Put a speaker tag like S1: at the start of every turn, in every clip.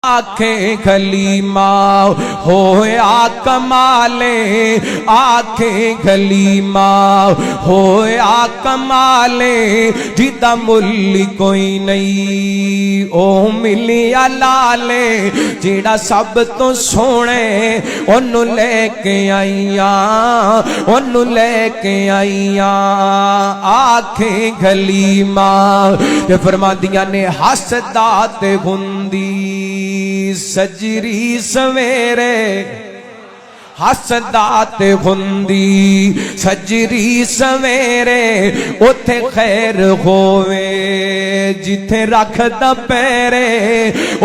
S1: آنکھیں کلیمہ ہویا کمالے، آنکھیں کلیمہ ہویا کمالے، جیتا ملی کوئی نہیں او ملیا لالے، جیڑا سب تو سونے انہوں لے کے آئیاں، انہوں لے کے آئیاں آنکھیں کلیمہ۔ کہ فرما دیا نے حسدات گھندی سجری سویرے، حسدات گھندی سجری سویرے، اتھے خیر ہووے جتھے رکھ دا پیرے،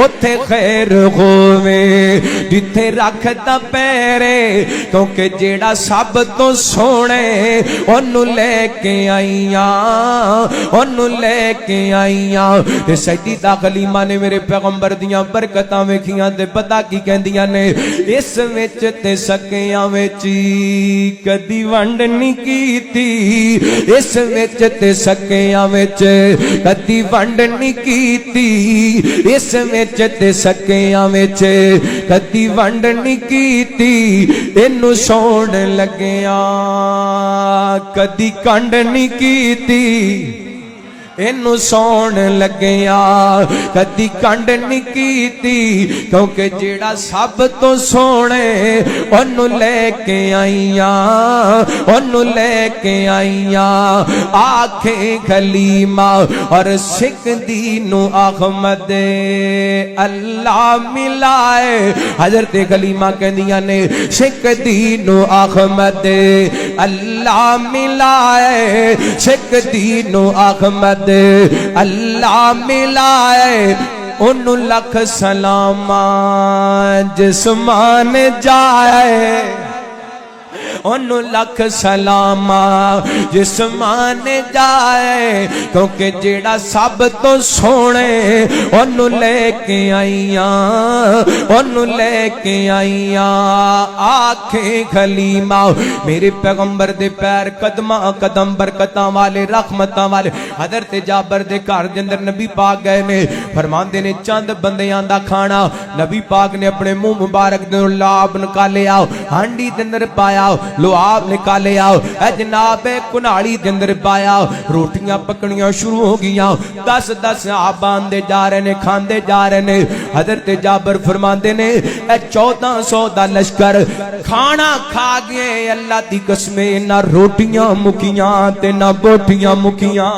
S1: اتھے خیر ہووے جتھے رکھ دا پیرے، کیونکہ جیڑا سب تو سونے انہوں لے کے آئیاں، انہوں لے کے آئیاں۔ سیدہ حلیمہ نے میرے پیغمبر دیاں برکتاں ویکھیاں تے پتہ کی کہندیاں نے، اس وچ تے سکیاں وچی کدی ونڈ نہیں کیتی، اس وچ تے سکیاں وچ کدی ونڈ نہیں کیتی، اس وچ تے سکیاں وچ کدی ونڈ نہیں کیتی، اینو سوڑ لگیاں کدی کنڈ نہیں کیتی، اینو سون لگیاں کدی کنڈ نہیں کیتی، کیونکہ جیڑا سب تو سونے انہوں لے کے آئیاں، انہوں لے کے آئیاں آنکھیں کلیمہ۔ اور سکھ دینو احمد اللہ ملائے، حضرت کلیمہ کہندیاں نے سکھ دینو احمد اللہ ملائے، سکھ دینو احمد اللہ ملائے، انہوں لکھ سلام جسمان جائے، انہوں لکھ سلام جسمان جائے، کیونکہ جیڑا سب تو سونے انہوں لے کے آئیاں، انہوں لے کے آئیاں آنکھیں کلیمہ۔ میرے پیغمبر دے پیر قدمہ قدم برکتاں والے رحمتاں والے، حضرت جابر دے گھر دے اندر نبی پاک گئے نے، فرماندے نے چند بندیاں دا کھانا، نبی پاک نے اپنے منہ مبارک دے لعاب نکالے آؤ، ہانڈی دے اندر پایا، لعاب نکالے آؤ، اے جناب کناڑی دے اندر پایا، روٹیاں پکڑیاں شروع ہو گیاں، 10 آبان دے جا رہے نے، کھاندے جا رہے نے۔ حضرت جابر فرماندے نے اے 1400 دا لشکر کھانا کھا گئے، اللہ دی قسمیں نہ روٹیاں مکیاں تے نہ بوٹیاں مکیاں۔